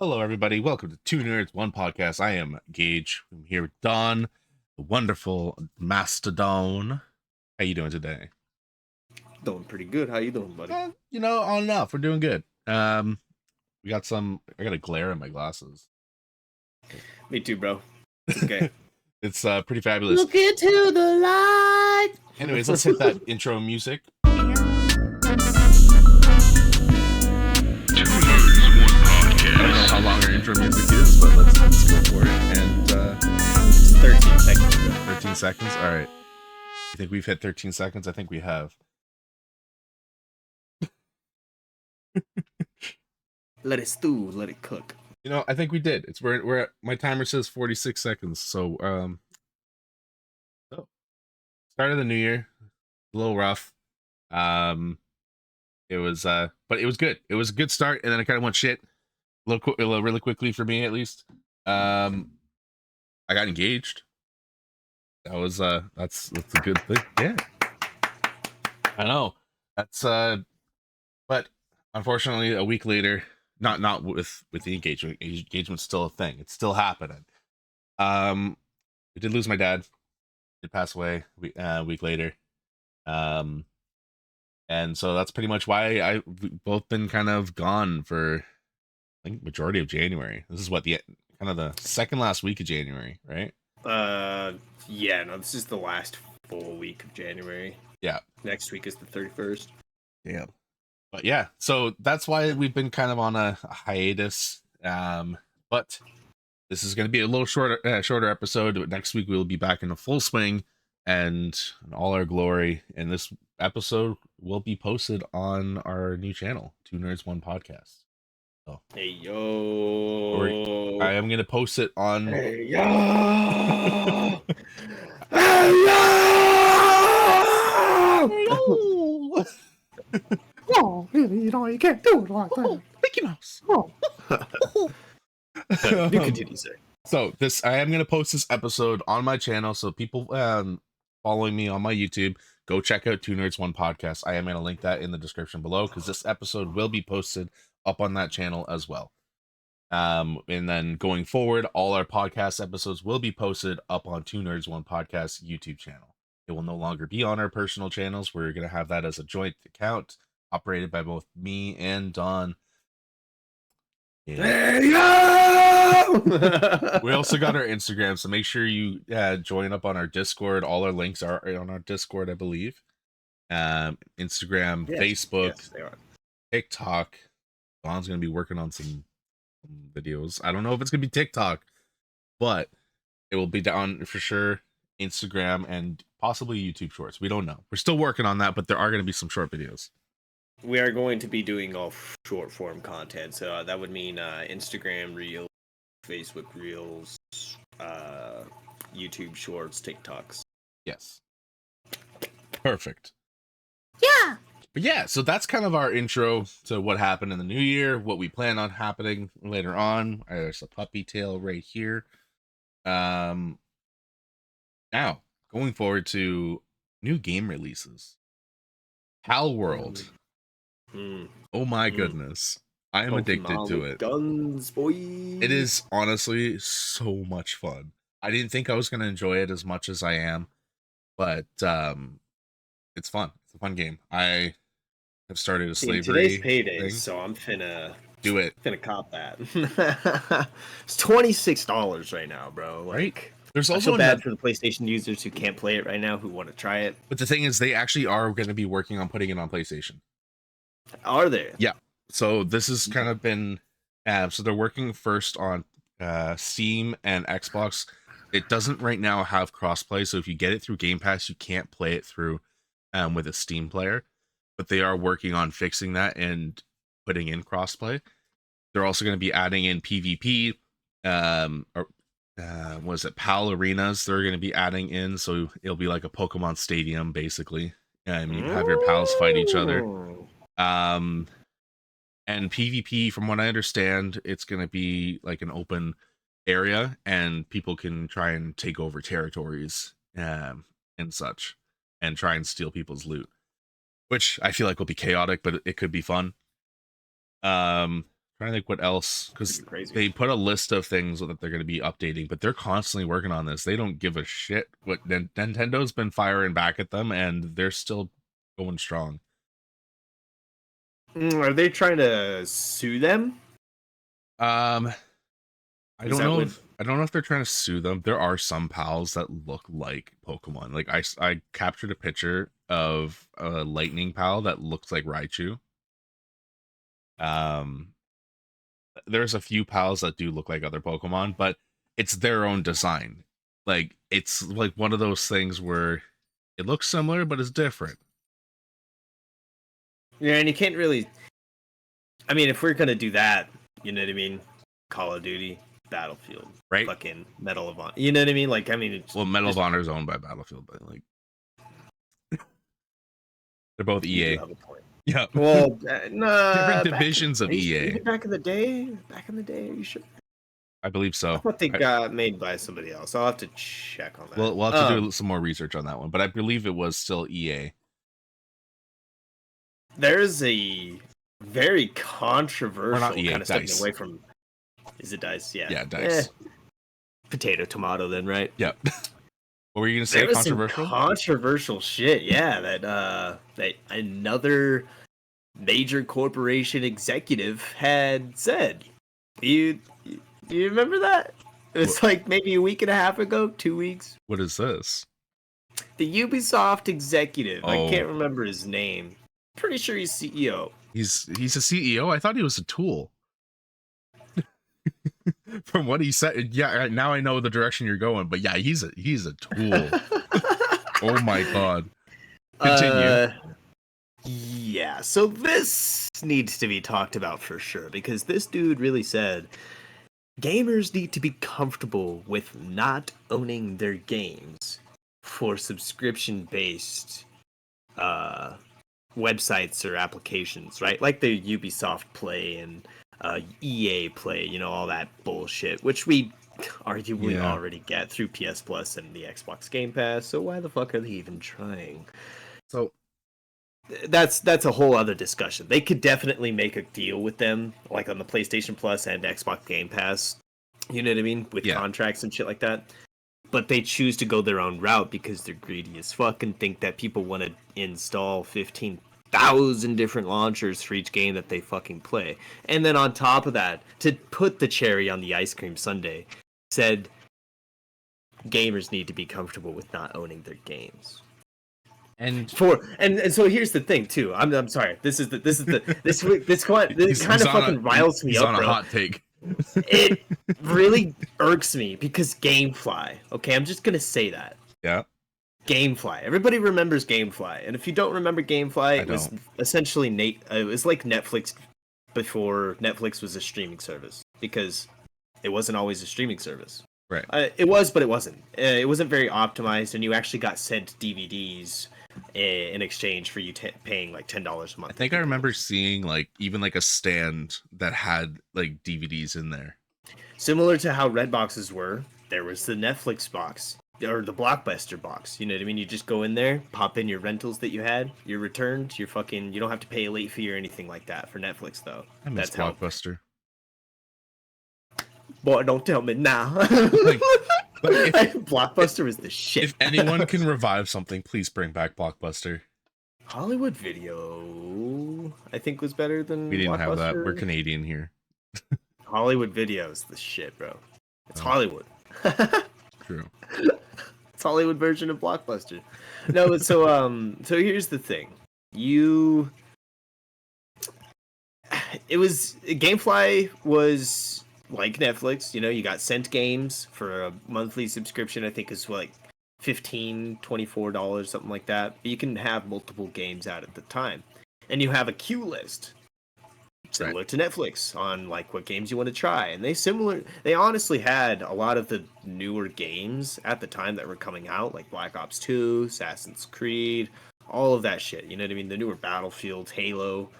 Hello, everybody. Welcome to Two Nerds, One Podcast. I am Gage. I'm here with Don, the wonderful Mastodon. How you doing today? Doing pretty good. How you doing, buddy? On and off. We're doing good. We got some. I got a glare in my glasses. Me too, bro. It's okay. It's pretty fabulous. Look into the light. Anyways, let's hit that intro music. I don't know how long our intro music is, but let's go for it. And It's 13 seconds. 13 seconds. All right. You think we've hit 13 seconds? I think we have. Let it stew. Let it cook. You know, I think we did. We're at, my timer says 46 seconds. So start of the new year, a little rough. It was but it was good. It was a good start, and then it kind of went shit really quickly for me, at least. I got engaged. That was that's a good thing. Yeah, I know. That's but unfortunately, a week later, not with the engagement. Engagement's still a thing. It's still happening. We did lose my dad. He did pass away a week later. And so that's pretty much why we've both been kind of gone for, I think, majority of January. This is what the kind of the second last week of January, right? Yeah, no, this is the last full week of January. Yeah. Next week is the 31st. Yeah. But yeah, so that's why we've been kind of on a hiatus. But this is going to be a little shorter episode. Next week we'll be back in a full swing and in all our glory. And this episode will be posted on our new channel, Two Nerds One Podcast. So, Hey yo! I am gonna post it on. Hey yo! Hey yo! Oh, you know, you can't do it like that. Mickey Mouse. Oh. You continue, sir. So I am gonna post this episode on my channel. So people following me on my YouTube, go check out Two Nerds One Podcast. I am gonna link that in the description below because this episode will be posted up on that channel as well. And then going forward, all our podcast episodes will be posted up on Two Nerds One Podcast YouTube channel. It will no longer be on our personal channels. We're gonna have that as a joint account operated by both me and Don. Yeah. Hey yo! We also got our Instagram, so make sure you join up on our Discord. All our links are on our Discord, I believe. Instagram, Yes, Facebook, yes, they are. TikTok. Don's gonna be working on some videos. I don't know if it's gonna be TikTok, but it will be down for sure. Instagram and possibly YouTube Shorts. We don't know. We're still working on that, but there are gonna be some short videos. We are going to be doing all short form content, so that would mean Instagram Reels, Facebook Reels, YouTube Shorts, TikToks. Yes. Perfect. Yeah. But yeah, so that's kind of our intro to what happened in the new year, what we plan on happening later on. There's a puppy tail right here. Now, going forward to new game releases. PALWORLD. Oh my goodness. I am addicted to it. Guns, boy. It is honestly so much fun. I didn't think I was going to enjoy it as much as I am, but it's fun. It's a fun game. I have started a slavery Today's payday, thing. so I'm finna Do it. cop that. It's $26 right now, bro. Right? There's I also feel bad for the PlayStation users who can't play it right now, who want to try it. But the thing is, they actually are going to be working on putting it on PlayStation. Are they? Yeah. So this has kind of been, so they're working first on Steam and Xbox. It doesn't right now have crossplay, so if you get it through Game Pass, you can't play it through with a Steam player. But they are working on fixing that and putting in crossplay. They're also going to be adding in PvP, was it PAL arenas? They're going to be adding in, so it'll be like a Pokemon Stadium basically, and you have your pals fight each other. And PvP, from what I understand, it's going to be like an open area, and people can try and take over territories and such, and try and steal people's loot, which I feel like will be chaotic, but it could be fun. Trying trying to think what else, because Crazy. they put a list of things that they're going to be updating, but they're constantly working on this. They don't give a shit what Nintendo's been firing back at them, and they're still going strong. Are they trying to sue them? I Is don't that know. what- I don't know if they're trying to sue them. There are some pals that look like Pokemon. Like I captured a picture of a lightning pal that looks like Raichu. There's a few pals that do look like other Pokemon, but it's their own design. Like it's like one of those things where it looks similar but it's different. Yeah, and you can't really. I mean, if we're gonna do that, you know what I mean? Call of Duty, Battlefield, Right? fucking Medal of Honor. You know what I mean? Like, I mean, it's Well, Medal of just- Honor is owned by Battlefield, but like they're both you do EA. have a point. Yeah. Well, no. Different divisions of EA. Even back in the day, are you sure? I believe I so. thought they got made by somebody else. I'll have to check on that. We'll have to do some more research on that one, but I believe it was still EA. There's a very controversial EA, kind of stepping DICE. away from. Is it DICE? Yeah. Yeah, DICE. Potato, tomato, then, right? Yep. What were you gonna say? There was Controversial? some controversial shit. Yeah, that another major corporation executive had said. Do you remember that? It was like maybe a week and a half ago, 2 weeks. What is this? The Ubisoft executive. I Oh. can't remember his name. Pretty sure he's CEO. He's a CEO. I thought he was a tool. From what he said, yeah. Now I know the direction you're going, but yeah, he's a tool. Oh my god. Continue. Yeah, so this needs to be talked about for sure because this dude really said gamers need to be comfortable with not owning their games for subscription-based websites or applications, right? Like the Ubisoft Play and EA Play, you know, all that bullshit, which we arguably Yeah. already get through PS Plus and the Xbox Game Pass. So why the fuck are they even trying? So That's a whole other discussion. They could definitely make a deal with them, like on the PlayStation Plus and Xbox Game Pass. You know what I mean? With Yeah. contracts and shit like that. But they choose to go their own route because they're greedy as fuck and think that people want to install 15,000 different launchers for each game that they fucking play. And then on top of that, to put the cherry on the ice cream sundae, said gamers need to be comfortable with not owning their games. and And so here's the thing too. I'm sorry. This kind he's of fucking riles me he's up, on a bro. hot take. It really irks me because GameFly. Okay, I'm just gonna say that. Yeah. GameFly. Everybody remembers GameFly, and if you don't remember GameFly, it was essentially it was like Netflix before Netflix was a streaming service because it wasn't always a streaming service. Right. It was, but it wasn't. It wasn't very optimized, and you actually got sent DVDs in exchange for you paying like $10 a month. I think I remember seeing like even like a stand that had like DVDs in there. Similar to how Red boxes were, there was the Netflix box or the Blockbuster box. You know what I mean? You just go in there, pop in your rentals that you had, you're returned, you don't have to pay a late fee or anything like that for Netflix though. I miss Blockbuster. Boy, don't tell me now. But Blockbuster was the shit. If anyone can revive something, please bring back Blockbuster. Hollywood Video, I think, was better than We didn't have that. Blockbuster. We're Canadian here. Hollywood Video's the shit, bro. It's Oh. Hollywood. True. It's Hollywood version of Blockbuster. No, so here's the thing. GameFly was like Netflix, you know, you got sent games for a monthly subscription. I think is like $15, $24, something like that. But you can have multiple games out at the time, and you have a queue list similar to Netflix on like what games you want to try. And they honestly had a lot of the newer games at the time that were coming out, like Black Ops 2, Assassin's Creed, all of that shit. You know what I mean? The newer Battlefield, Halo.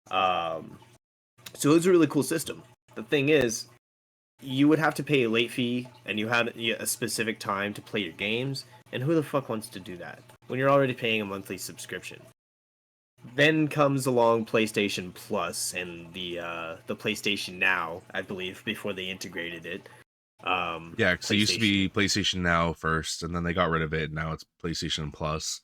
So it was a really cool system. The thing is, you would have to pay a late fee, and you had a specific time to play your games. And who the fuck wants to do that when you're already paying a monthly subscription? Then comes along PlayStation Plus and the PlayStation Now, I believe, before they integrated it. Yeah, because it used to PlayStation. be PlayStation Now first, and then they got rid of it. And now it's PlayStation Plus.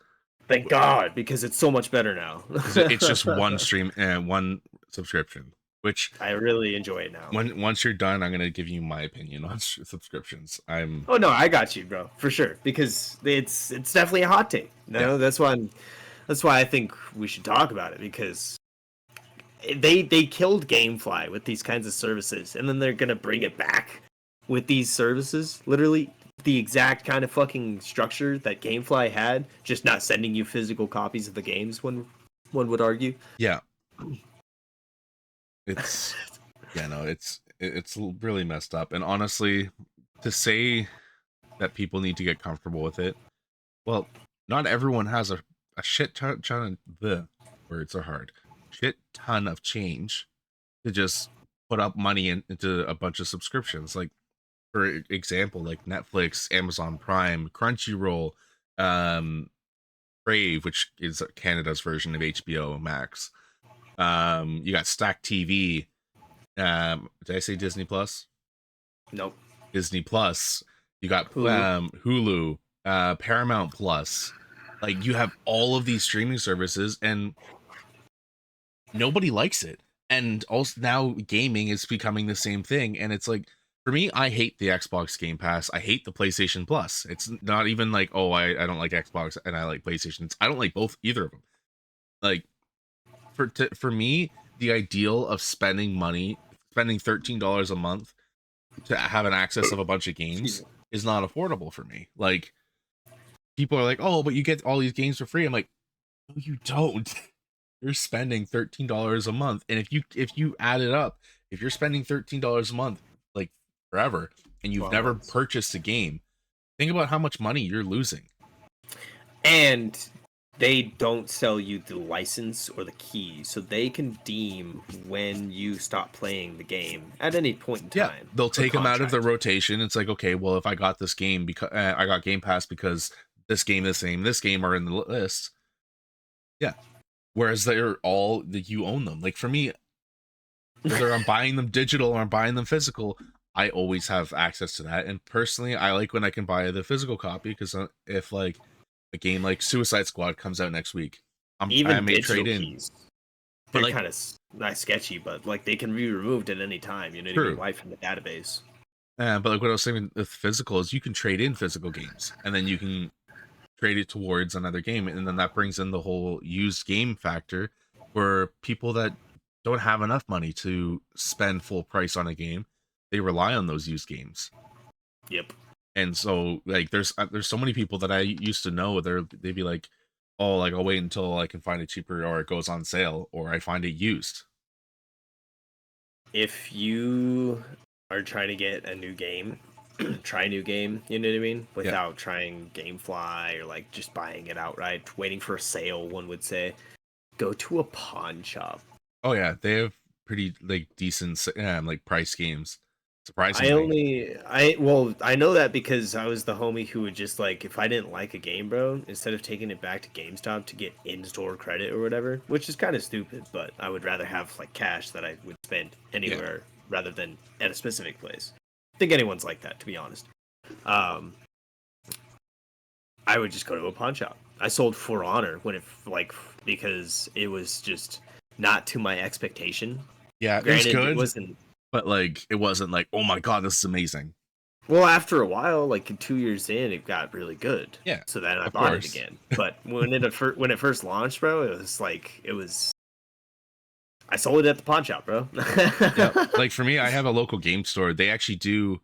Thank God, because it's so much better now. It's just one stream and one subscription. Which I really enjoy it now. once you're done, I'm gonna give you my opinion on subscriptions. Oh no, I got you, bro, for sure. Because it's definitely a hot take. No, Yeah. that's why I think we should talk about it, because they killed GameFly with these kinds of services, and then they're gonna bring it back with these services. Literally the exact kind of fucking structure that GameFly had, just not sending you physical copies of the games. One would argue. Yeah. It's it's really messed up. And honestly, to say that people need to get comfortable with it, well, not everyone has a shit ton of the words are hard. Shit ton of change to just put up money into a bunch of subscriptions. Like, for example, like Netflix, Amazon Prime, Crunchyroll, um, Brave, which is Canada's version of HBO Max. You got Stack TV. Did I say Disney Plus? Nope. Disney Plus. You got Hulu. Hulu, Paramount Plus. Like, you have all of these streaming services, and nobody likes it. And also now gaming is becoming the same thing. And it's like, for me, I hate the Xbox Game Pass. I hate the PlayStation Plus. It's not even like, oh, I don't like Xbox and I like PlayStation. I don't like both, either of them. Like, for me, the ideal of spending $13 a month to have an access of a bunch of games is not affordable for me. Like, people are like, oh, but you get all these games for free. I'm like, no, you don't. You're spending $13 a month, and if you add it up, if you're spending $13 a month, like, forever, and you've never purchased a game, think about how much money you're losing. And they don't sell you the license or the key, so they can deem when you stop playing the game at any point in time. Yeah, they'll take them out of the rotation. It's like, okay, well, if I got this game because I got Game Pass because this game are in the list. Yeah. Whereas they're all that you own them. Like, for me, whether I'm buying them digital or I'm buying them physical, I always have access to that. And personally, I like when I can buy the physical copy, because if like a game like Suicide Squad comes out next week, I may trade in. Keys, they're like, kind of not sketchy, but like they can be removed at any time. You know, to be wiped from the database. But like what I was saying with physical is, you can trade in physical games, and then you can trade it towards another game, and then that brings in the whole used game factor, where people that don't have enough money to spend full price on a game, they rely on those used games. Yep. And so, like, there's so many people that I used to know, they'd be like, oh, like, I'll wait until I can find it cheaper, or it goes on sale, or I find it used. If you are trying to get a new game, try a new game, you know what I mean? Without trying GameFly or like just buying it outright, waiting for a sale, one would say, go to a pawn shop. Oh yeah, they have pretty like decent like price games. Surprisingly. I know that because I was the homie who would just, like, if I didn't like a game, bro, instead of taking it back to GameStop to get in-store credit or whatever, which is kind of stupid, but I would rather have like cash that I would spend anywhere rather than at a specific place. I think anyone's like that, to be honest. I would just go to a pawn shop. I sold For Honor because it was just not to my expectation. Yeah, Granted, it was good. But like, it wasn't like, oh my god, this is amazing. Well, after a while, like 2 years in, it got really good. Yeah. So then I bought it again. But when it first launched, bro, I sold it at the pawn shop, bro. Yeah. Like, for me, I have a local game store. They actually do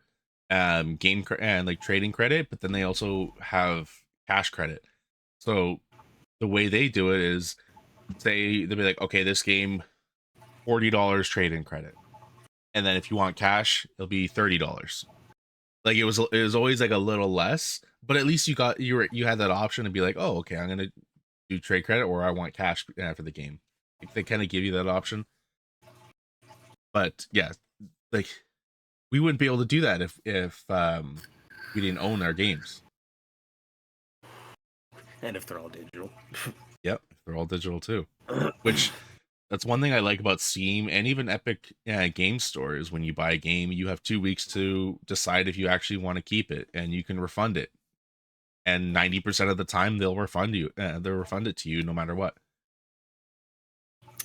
game and like trading credit, but then they also have cash credit. So the way they do it is, they'll be like, okay, this game, $40 trade-in credit. And then if you want cash, it'll be $30. Like, it was always like a little less, but at least you had that option to be like, oh, okay, I'm gonna do trade credit, or I want cash for the game. Like, they kind of give you that option. But yeah, like, we wouldn't be able to do that if we didn't own our games. And if they're all digital. Yep, they're all digital too. which that's one thing I like about Steam and even Epic Game Store is when you buy a game, you have 2 weeks to decide if you actually want to keep it, and you can refund it. And 90% of the time, they'll refund you. They'll refund it to you no matter what.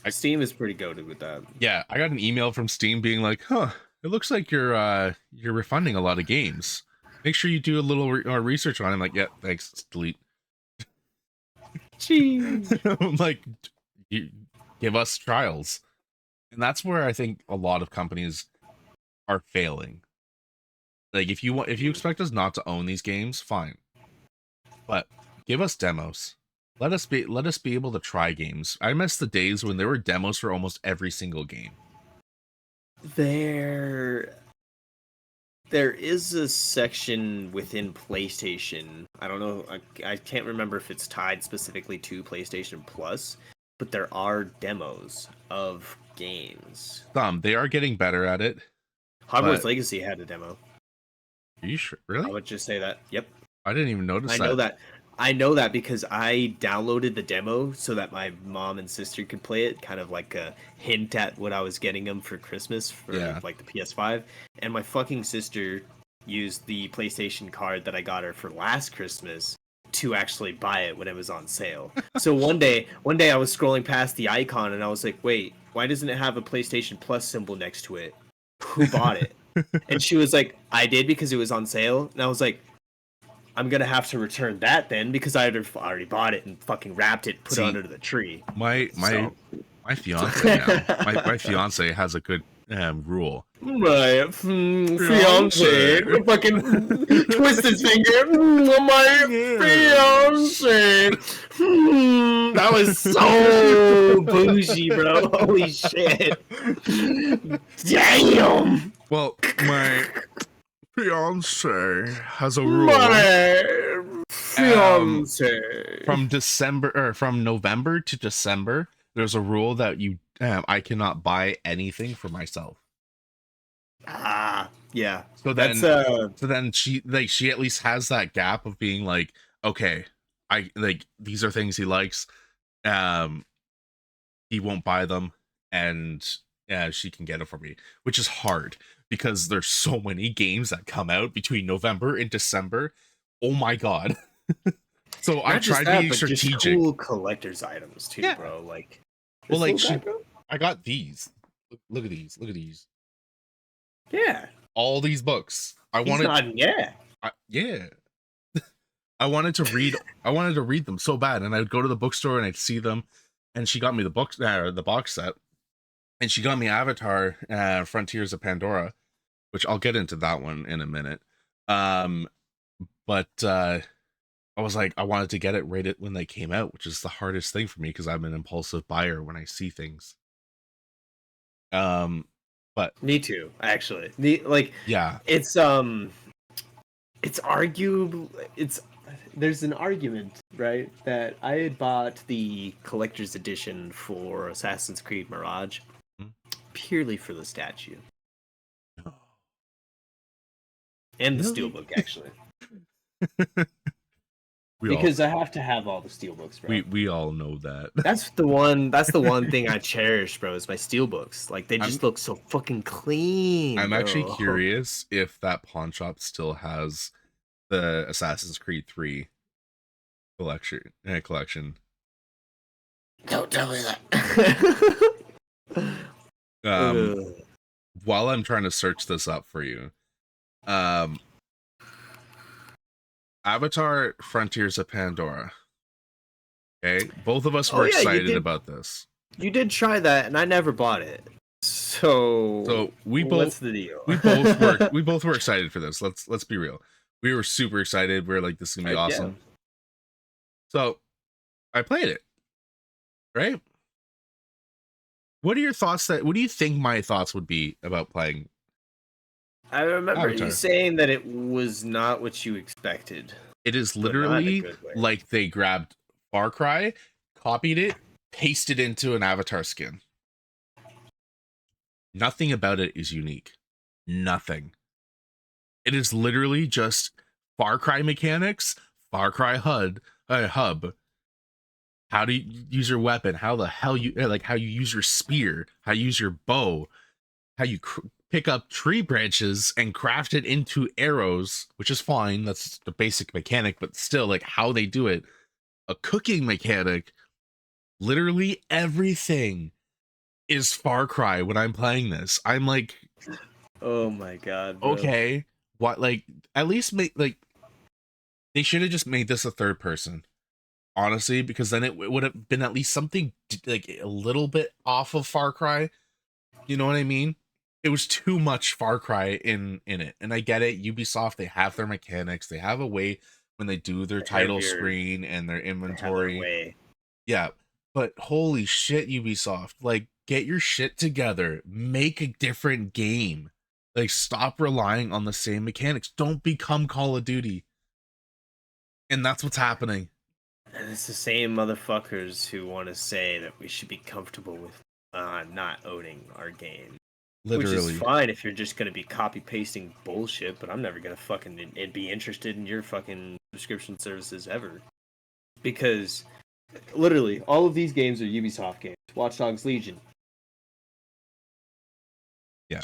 Steam is pretty goated with that. Yeah, I got an email from Steam being like, "Huh, it looks like you're refunding a lot of games. Make sure you do a little research on it." I'm like, "Yeah, thanks. Delete." Jeez. I'm like, you give us trials, and that's where I think a lot of companies are failing. Like, if you expect us not to own these games, fine, but give us demos. Let us be able to try games. I miss the days when there were demos for almost every single game. There is a section within PlayStation. I don't know. I can't remember if it's tied specifically to PlayStation Plus, but there are demos of games. They are getting better at it. Hogwarts But- Legacy had a demo. Are you sure? I Really? would just say that. Yep. I didn't even notice I that. know that. I know that because I downloaded the demo so that my mom and sister could play it, kind of like a hint at what I was getting them for Christmas for like the PS5. And my fucking sister used the PlayStation card that I got her for last Christmas to actually buy it when it was on sale. So one day I was scrolling past the icon and I was like, "Wait, why doesn't it have a PlayStation Plus symbol next to it? Who bought it?" And she was like, "I did because it was on sale." And I was like, I'm gonna have to return that then because I already bought it and fucking wrapped it, put it under the tree. My fiance now. My fiance has a good rule. My fiance fucking twist his finger. My fiance. That was so bougie, bro. Holy shit. Damn. Well, my fiance has a rule. My fiance. From November to December, there's a rule that I cannot buy anything for myself. Yeah. So then she at least has that gap of being like, okay, I like these are things he likes. He won't buy them, and she can get it for me, which is hard because there's so many games that come out between November and December. Oh my god. So I tried to be strategic. Just cool collector's items too, bro. Like, well, like I got these. Look at these. Look at these. Yeah. All these books. I wanted to read. I wanted to read them so bad, and I'd go to the bookstore and I'd see them. And she got me the box set, and she got me Avatar: Frontiers of Pandora, which I'll get into that one in a minute. But I was like, I wanted to get it right when they came out, which is the hardest thing for me because I'm an impulsive buyer when I see things. But me too, actually. Yeah, it's arguable. There's an argument, right, that I had bought the collector's edition for Assassin's Creed Mirage purely for the statue. And the steelbook, actually. Because I have to have all the steelbooks, bro. We all know that. That's the one thing I cherish, bro, is my steelbooks. Like, they just look so fucking clean. I'm bro. actually curious if that pawn shop still has the Assassin's Creed 3 collection. Don't tell me that. While I'm trying to search this up for you, Avatar: Frontiers of Pandora. Okay, both of us were excited about this. You did try that, and I never bought it. So what's the deal? we both were excited for this. Let's be real. We were super excited. We were like, this is gonna be awesome. Yeah. So I played it. Right? What are your thoughts? What do you think my thoughts would be about playing? I remember Avatar. you saying that it was not what you expected. It is literally like they grabbed Far Cry, copied it, pasted into an Avatar skin. Nothing about it is unique. Nothing. It is literally just Far Cry mechanics, Far Cry hub, how to use your weapon, how the hell you like how you use your spear, how you use your bow, how you pick up tree branches and craft it into arrows, which is fine. That's the basic mechanic, but still, like how they do it, a cooking mechanic, literally everything is Far Cry when I'm playing this. I'm like, Oh my god, bro. okay, what? Like, at least make like they should have just made this a third person, honestly, because then it would have been at least something like a little bit off of Far Cry. You know what I mean? It was too much Far Cry in it, and I get it. Ubisoft, they have their mechanics, they have a way when they do their title screen and their inventory. Way. Yeah, but holy shit, Ubisoft, like get your shit together, make a different game. Like stop relying on the same mechanics. Don't become Call of Duty. And that's what's happening. And it's the same motherfuckers who want to say that we should be comfortable with not owning our game. Literally. Which is fine if you're just going to be copy pasting bullshit, but I'm never going to fucking be interested in your fucking subscription services ever. Because literally, all of these games are Ubisoft games. Watch Dogs Legion. Yeah.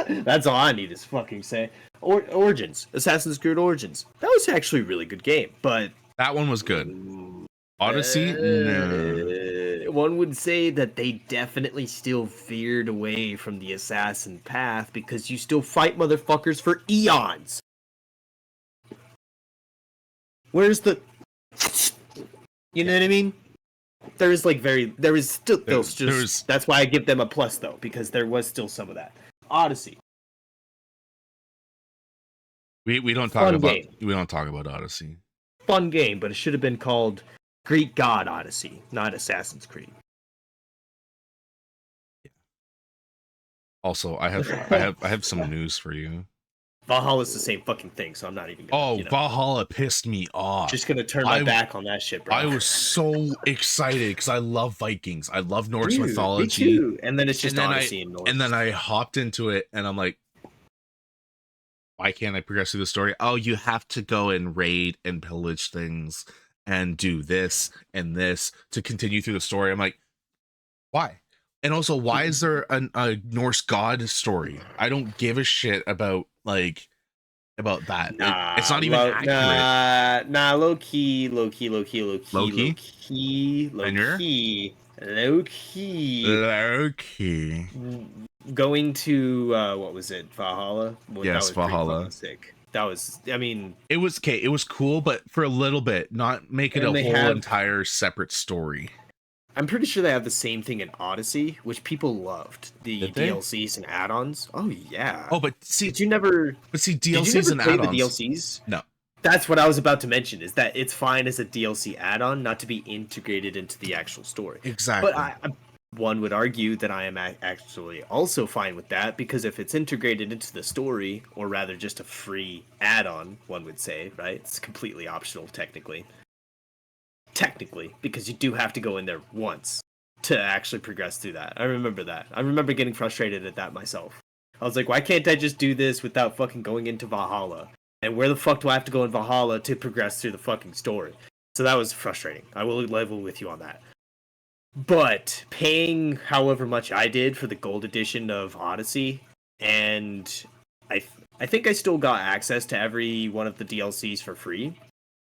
That's all I need to fucking say. Origins. Assassin's Creed Origins. That was actually a really good game, but that one was good. Odyssey? No. One would say that they definitely still veered away from the assassin path because you still fight motherfuckers for eons. Where's the... You know what I mean? There is still that's why I give them a plus though, because there was still some of that. Odyssey. We don't talk about Odyssey. Fun game, but it should have been called Greek God Odyssey, not Assassin's Creed. Yeah. Also, I have some news for you. Valhalla's the same fucking thing, so I'm not even gonna, Valhalla pissed me off. Just gonna turn my back on that shit, bro. I was so excited because I love Vikings. I love Norse mythology. Me too. And then it's just Odyssey and Norse. And then I hopped into it and I'm like, why can't I progress through the story? Oh, you have to go and raid and pillage things and do this and this to continue through the story. I'm like, why? And also, why is there a Norse god story? I don't give a shit about that. It's not even accurate. Low key. Going to what was it? Valhalla? Yes, that was Valhalla. Sick. That was, I mean, it was okay. It was cool, but for a little bit, not make it a whole entire separate story. I'm pretty sure they have the same thing in Odyssey, which people loved. The DLCs and add-ons. Oh yeah. Oh, but see, DLCs and add-ons. Did you never play the DLCs? No. That's what I was about to mention. Is that it's fine as a DLC add-on, not to be integrated into the actual story. Exactly. But one would argue that I am actually also fine with that, because if it's integrated into the story, or rather just a free add-on, one would say, right? It's completely optional technically, because you do have to go in there once to actually progress through that. I remember that. I remember getting frustrated at that myself. I was like, why can't I just do this without fucking going into Valhalla? And where the fuck do I have to go in Valhalla to progress through the fucking story? So that was frustrating. I will level with you on that. But paying however much I did for the gold edition of Odyssey, and I think I still got access to every one of the DLCs for free.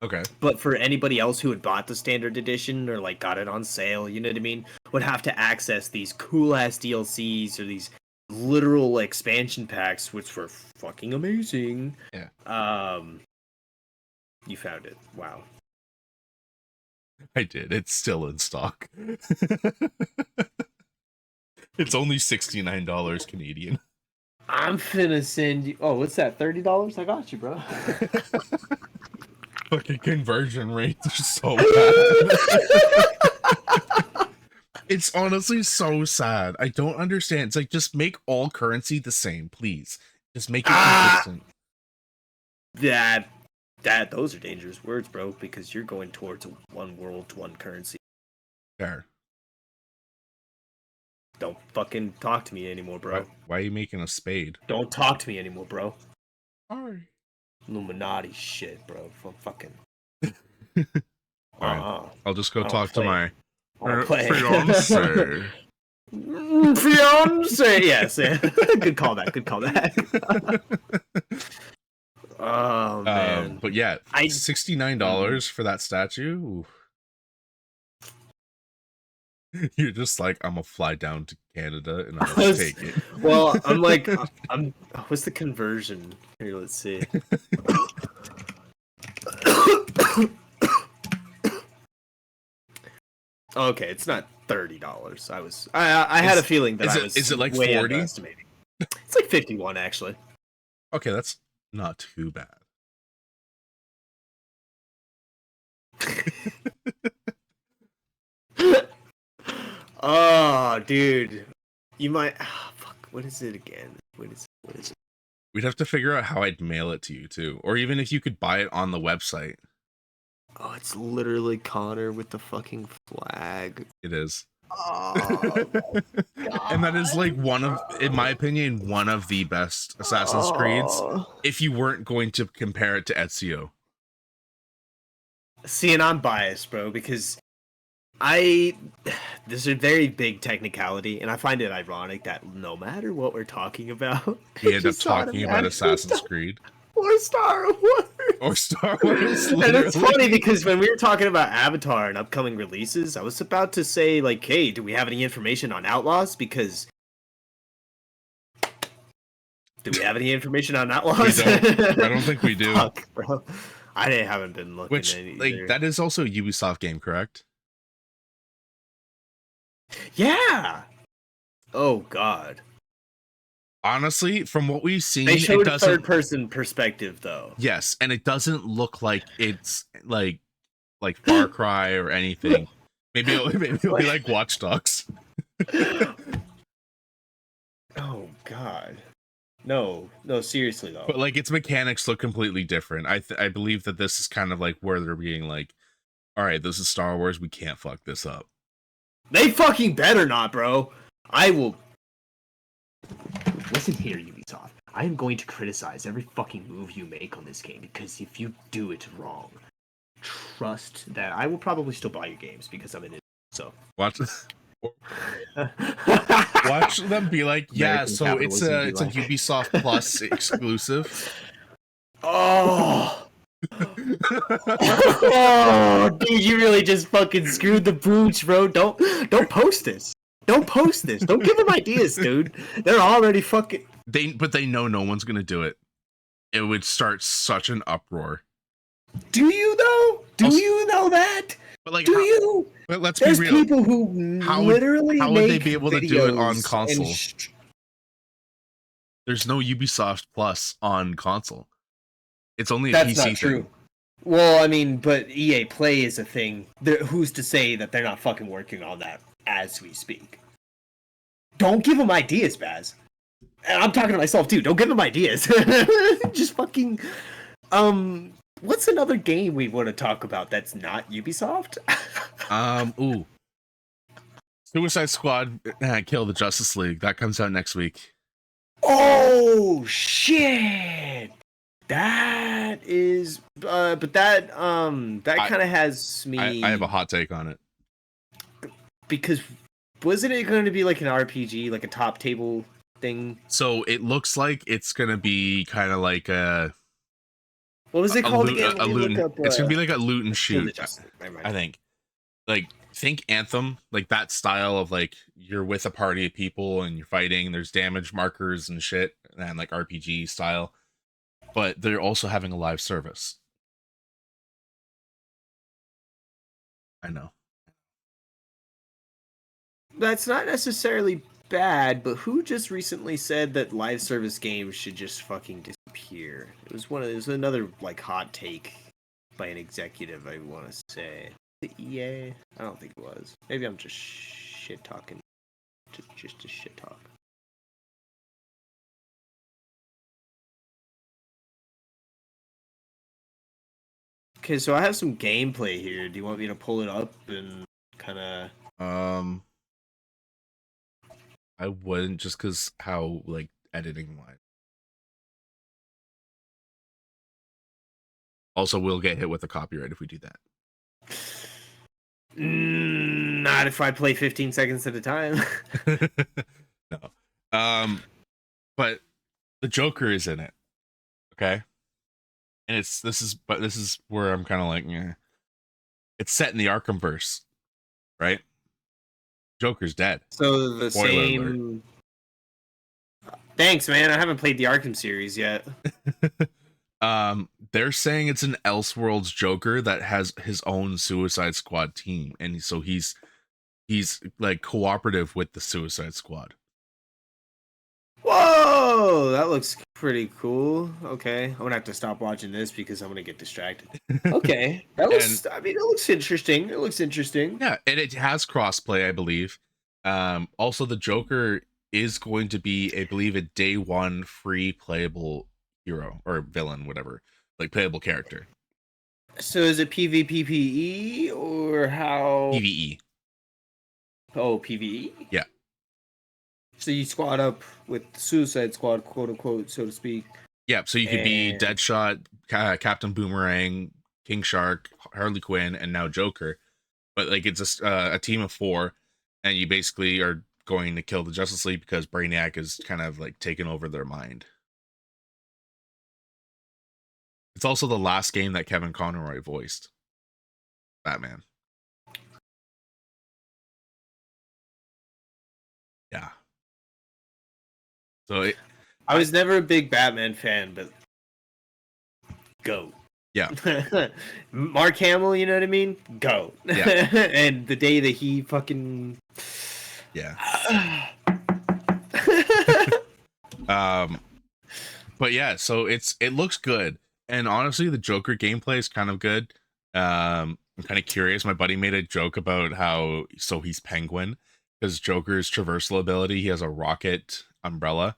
Okay. But for anybody else who had bought the standard edition or like got it on sale, you know what I mean, would have to access these cool ass DLCs or these literal expansion packs, which were fucking amazing. Yeah. You found it. Wow. I did. It's still in stock. It's only $69 Canadian. I'm finna send you. Oh, what's that? $30? I got you, bro. Fucking conversion rates are so bad. It's honestly so sad. I don't understand. It's like, just make all currency the same, please. Just make it consistent. Those are dangerous words, bro, because you're going towards a one world, one currency. Fair. Don't fucking talk to me anymore, bro. Why are you making a spade? Don't talk to me anymore, bro. Sorry. Illuminati shit, bro. Fucking. All right. I'll just go talk to my fiance. fiance. Fiance. Yes. Good callback. Good callback. Oh man. But yeah, $69 for that statue. Ooh. You're just like, I'm gonna fly down to Canada and I'll take it. Well, I'm like, what's the conversion? Here, let's see. Okay, it's not $30. I had a feeling that is it like way 40? underestimating. It's like 51 actually. Okay, that's not too bad. Oh, dude, you might. Oh, fuck. What is it again? What is it? We'd have to figure out how I'd mail it to you too, or even if you could buy it on the website. Oh, it's literally Connor with the fucking flag. It is. Oh, and that is like in my opinion, one of the best Assassin's Creeds. If you weren't going to compare it to Ezio. See, and I'm biased, bro, because this is a very big technicality, and I find it ironic that no matter what we're talking about, we end up talking about Assassin's Creed. Or Star Wars. Or Star Wars. And it's funny because when we were talking about Avatar and upcoming releases, I was about to say, like, hey, do we have any information on Outlaws? Because do we have any information on Outlaws? I don't think we do. Fuck, bro. I haven't been looking Which, at it like, either. that is also a Ubisoft game, correct? Yeah. Oh God. Honestly, from what we've seen, They showed it doesn't. third-person perspective, though. Yes, and it doesn't look like it's like Far Cry or anything. Maybe it'll be like Watch Dogs. Oh God. No, seriously though. But like its mechanics look completely different. I believe that this is kind of like where they're being like, all right, this is Star Wars. We can't fuck this up. They fucking better not, bro. I will. Listen here, Ubisoft. I am going to criticize every fucking move you make on this game because if you do it wrong, trust that I will probably still buy your games because I'm an idiot. So Watch them be like, yeah. American So it's a capitalism be like- Ubisoft Plus exclusive. Oh. Oh, dude, you really just fucking screwed the pooch, bro. Don't post this. Don't post this. Don't give them ideas, dude. They're already fucking. But they know no one's gonna do it. It would start such an uproar. Do you though? Do you know that? But like, But let's There's be real. people who literally how would they be able to do it on videos console? and There's no Ubisoft Plus on console. It's only a That's PC not thing. true. Well, I mean, but EA Play is a thing. Who's to say that they're not fucking working on that as we speak? Don't give them ideas, Baz. And I'm talking to myself too. Don't give them ideas. Just fucking. What's another game we want to talk about that's not Ubisoft? Ooh. Suicide Squad Kill the Justice League. That comes out next week. Oh shit! That is, but that kind of has me. I have a hot take on it. Because wasn't it going to be like an RPG, like a top table thing? So it looks like it's gonna be kind of like a. What was it called again? It's gonna be like a loot and shoot. Never mind. I think. Like, think Anthem, like that style of like you're with a party of people and you're fighting. There's damage markers and shit, and like RPG style. But they're also having a live service. I know. That's not necessarily bad, but who just recently said that live service games should just fucking disappear? It was another like hot take by an executive, I want to say. The EA? I don't think it was. Maybe I'm just shit talking. Just to shit talk. Okay, so I have some gameplay here. Do you want me to pull it up and kind of? I wouldn't, just because how like editing wise. Also, we'll get hit with a copyright if we do that. Not if I play 15 seconds at a time. No. But the Joker is in it. Okay. And this is where I'm kind of like, it's set in the Arkhamverse, right? Joker's dead. So the Spoiler alert. same. Thanks, man. I haven't played the Arkham series yet. They're saying it's an Elseworlds Joker that has his own Suicide Squad team, and so he's like cooperative with the Suicide Squad. Whoa, that looks pretty cool. Okay, I'm gonna have to stop watching this because I'm gonna get distracted. Okay, that looks. I mean, it looks interesting. It looks interesting. Yeah, and it has crossplay, I believe. Also, the Joker is going to be, I believe, a day one free playable hero or villain, whatever, like playable character. So is it PvPvE or how? PvE. Oh, PvE. Yeah. So you squad up with Suicide Squad, quote unquote, so to speak. Yeah, so you could be Deadshot, Captain Boomerang, King Shark, Harley Quinn, and now Joker. But like it's a team of 4, and you basically are going to kill the Justice League because Brainiac is kind of like taken over their mind. It's also the last game that Kevin Conroy voiced Batman. Yeah. So I was never a big Batman fan, but go. Yeah. Mark Hamill, you know what I mean? Go. Yeah. And the day that he fucking yeah. But yeah, so it looks good. And honestly, the Joker gameplay is kind of good. I'm kind of curious. My buddy made a joke about how he's Penguin because Joker's traversal ability, he has a rocket umbrella,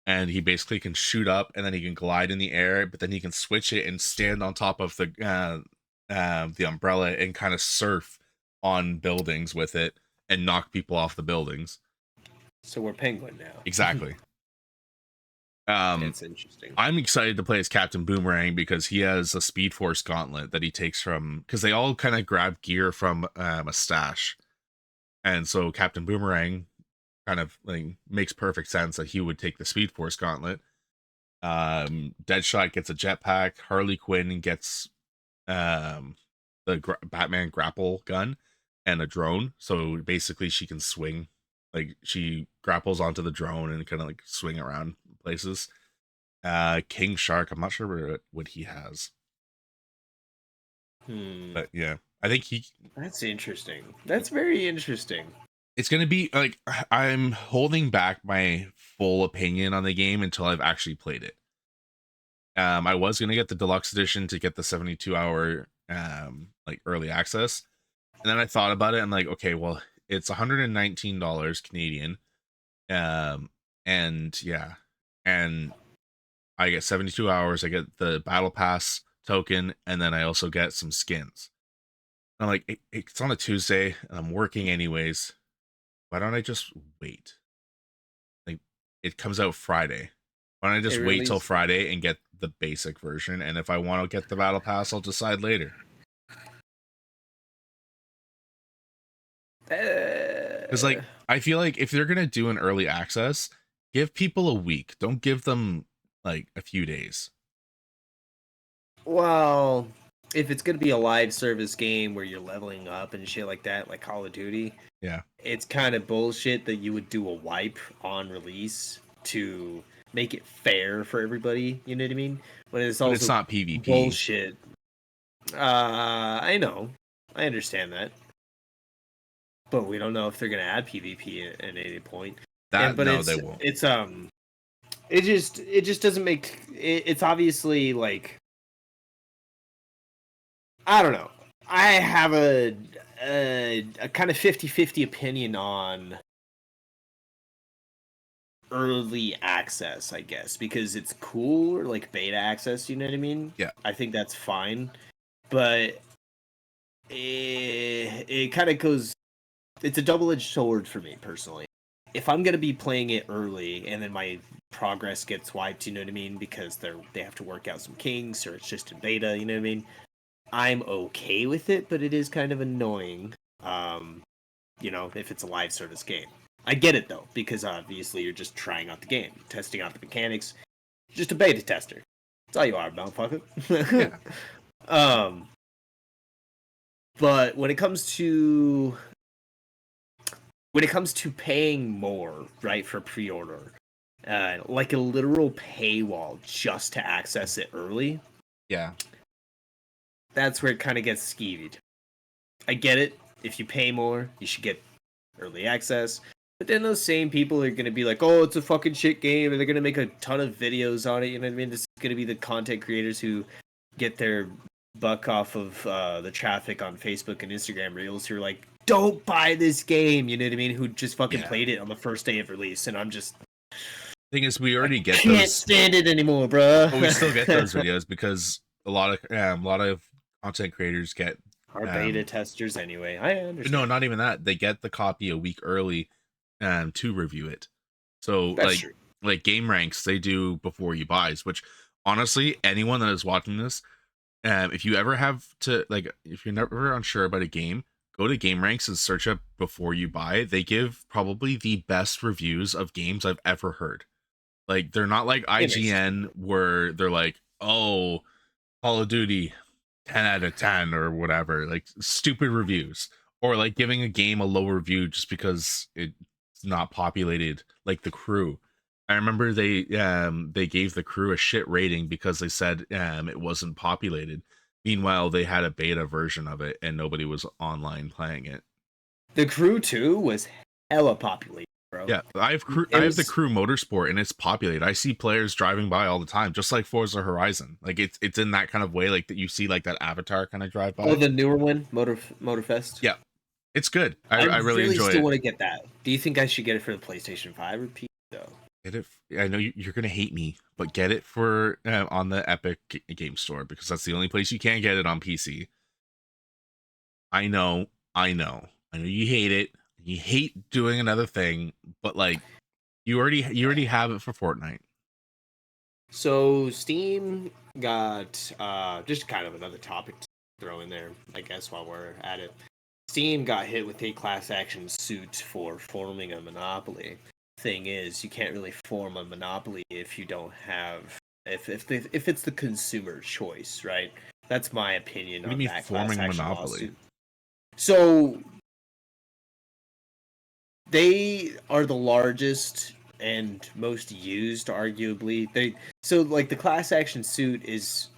and he basically can shoot up and then he can glide in the air, but then he can switch it and stand on top of the umbrella and kind of surf on buildings with it and knock people off the buildings. So we're Penguin now. Exactly. That's interesting. I'm excited to play as Captain Boomerang because he has a Speed Force gauntlet that he takes from, because they all kind of grab gear from a stash, and so Captain Boomerang kind of like makes perfect sense that he would take the Speed Force gauntlet. Deadshot gets a jetpack. Harley Quinn gets the Batman grapple gun and a drone, so basically she can swing, like she grapples onto the drone and kind of like swing around places. King Shark, I'm not sure what he has, but yeah, I think that's interesting. That's very interesting. It's gonna be like, I'm holding back my full opinion on the game until I've actually played it. I was gonna get the deluxe edition to get the 72-hour like early access, and then I thought about it. I'm like, okay, well, it's $119 Canadian, and yeah, and I get 72 hours. I get the battle pass token, and then I also get some skins. I'm like, it's on a Tuesday, and I'm working anyways. Why don't I just wait? Like, it comes out Friday. Why don't I just wait till Friday and get the basic version? And if I want to get the battle pass, I'll decide later. Because like, I feel like if they're gonna do an early access, give people a week. Don't give them like a few days. Well, if it's gonna be a live service game where you're leveling up and shit like that, like Call of Duty, yeah, it's kind of bullshit that you would do a wipe on release to make it fair for everybody. You know what I mean? But it's not PvP. Bullshit. I know, I understand that, but we don't know if they're gonna add PvP at any point. But no, they won't. It's it just doesn't make it. It's obviously like, I don't know. I have a kind of 50-50 opinion on early access, I guess, because it's cool, or like beta access, you know what I mean? Yeah. I think that's fine. But it kind of goes, it's a double-edged sword for me personally. If I'm going to be playing it early and then my progress gets wiped, you know what I mean? Because they have to work out some kinks, or it's just in beta, you know what I mean? I'm okay with it, but it is kind of annoying. You know, if it's a live service game. I get it though, because obviously you're just trying out the game, testing out the mechanics. Just a beta tester. That's all you are, motherfucker. Yeah. But when it comes to paying more, right, for pre-order, like a literal paywall just to access it early, Yeah. that's where it kind of gets skeevy. I get it. If you pay more, you should get early access. But then those same people are going to be like, oh, it's a fucking shit game, and they're going to make a ton of videos on it. You know what I mean? This is going to be the content creators who get their buck off of the traffic on Facebook and Instagram Reels who are like, don't buy this game, you know what I mean? Who just fucking played it on the first day of release, and I'm just... Thing is, we already get can't those. Stand it anymore, bro. But we still get those videos because a lot of content creators get our beta testers anyway. I understand. No, not even that. They get the copy a week early to review it. So That's true. like game ranks they do before you buys, which honestly, anyone that is watching this, if you ever have to, like, if you're never unsure about a game, go to game ranks and search up before you buy. They give probably the best reviews of games I've ever heard. Like, they're not like IGN where they're like, oh, Call of Duty 10 out of 10 or whatever, like stupid reviews, or like giving a game a low review just because it's not populated, like The Crew. I remember they gave The Crew a shit rating because they said it wasn't populated. Meanwhile, they had a beta version of it and nobody was online playing it. The Crew 2 was hella populated, bro. Yeah, I have The Crew Motorsport and it's populated. I see players driving by all the time, just like Forza Horizon. Like it's in that kind of way, like that you see like that avatar kind of drive by. Oh, the newer one, Motorfest. Yeah, it's good. I really enjoy it. I still want to get that. Do you think I should get it for the PlayStation 5 or PC though? Get it. I know you're gonna hate me, but get it for on the Epic Game Store because that's the only place you can get it on PC. I know you hate it. You hate doing another thing, but like you already have it for Fortnite. So Steam got just kind of another topic to throw in there, I guess, while we're at it. Steam got hit with a class action suit for forming a monopoly. Thing is, you can't really form a monopoly if you don't have if it's the consumer choice, right? That's my opinion. What do you mean forming a monopoly? Lawsuit. So they are the largest and most used, arguably. Like the class action suit is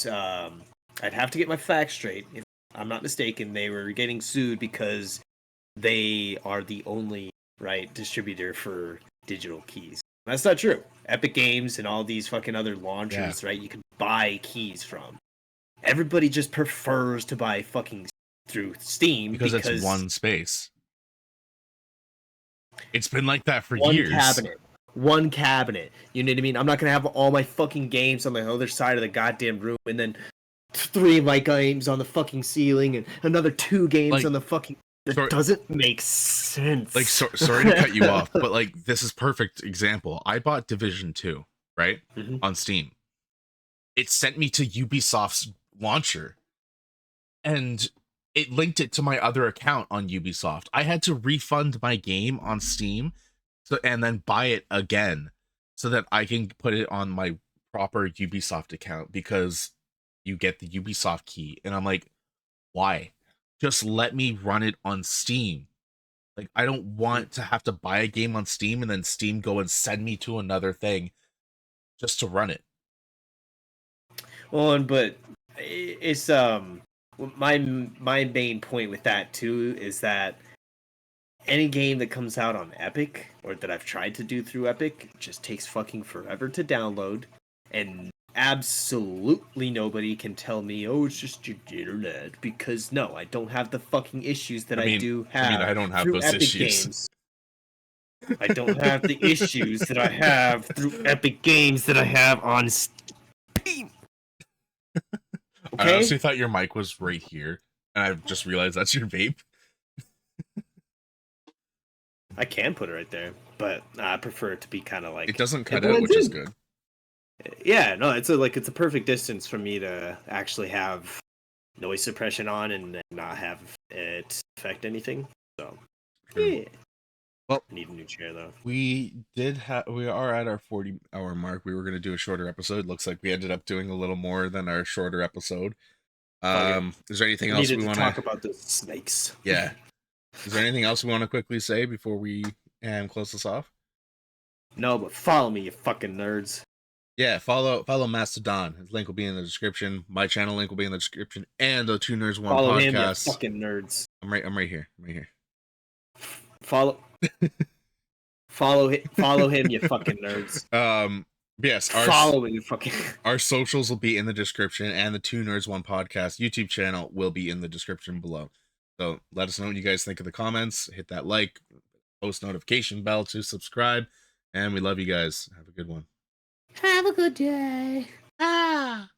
I'd have to get my facts straight. If I'm not mistaken, they were getting sued because they are the only distributor for digital keys. That's not true. Epic Games and all these fucking other launchers, right? You can buy keys from. Everybody just prefers to buy fucking through Steam because it's one space. It's been like that for years. One cabinet. You know what I mean? I'm not gonna have all my fucking games on the other side of the goddamn room, and then 3 of my games on the fucking ceiling, and another 2 games on the fucking. That doesn't make sense. Like, sorry to cut you off, but like this is perfect example. I bought Division 2, right, on Steam. It sent me to Ubisoft's launcher, and it linked it to my other account on Ubisoft. I had to refund my game on Steam, and then buy it again, so that I can put it on my proper Ubisoft account because you get the Ubisoft key. And I'm like, why? Just let me run it on Steam. Like, I don't want to have to buy a game on Steam and then Steam go and send me to another thing just to run it. Well, but it's my main point with that too is that any game that comes out on Epic or that I've tried to do through Epic just takes fucking forever to download, and absolutely nobody can tell me, oh, it's just your internet, because no, I don't have the fucking issues that I do have. I don't have those Epic issues. Games. I don't have the issues that I have through Epic Games that I have on Steam. Okay? I honestly thought your mic was right here, and I've just realized that's your vape. I can put it right there, but I prefer it to be kind of like... It doesn't cut out, which is good. Yeah, no, it's a perfect distance for me to actually have noise suppression on and not have it affect anything. So True. yeah. Well, I need a new chair though. we are at our 40-hour mark. We were going to do a shorter episode. Looks like we ended up doing a little more than our shorter episode. Is there anything We else needed we to want talk to about the snakes. Yeah. Is there anything else we want to quickly say before we close this off? No, but follow me, you fucking nerds. Yeah, follow Mastodon. His link will be in the description. My channel link will be in the description, and the Two Nerds One Follow him, you podcast. fucking nerds. I'm right here. I'm right here. Follow him, you fucking nerds. Yes, Follow me, you fucking. Our socials will be in the description, and the Two Nerds One podcast YouTube channel will be in the description below. So let us know what you guys think of the comments. Hit that like, post notification bell to subscribe, and we love you guys. Have a good one. Have a good day. Ah.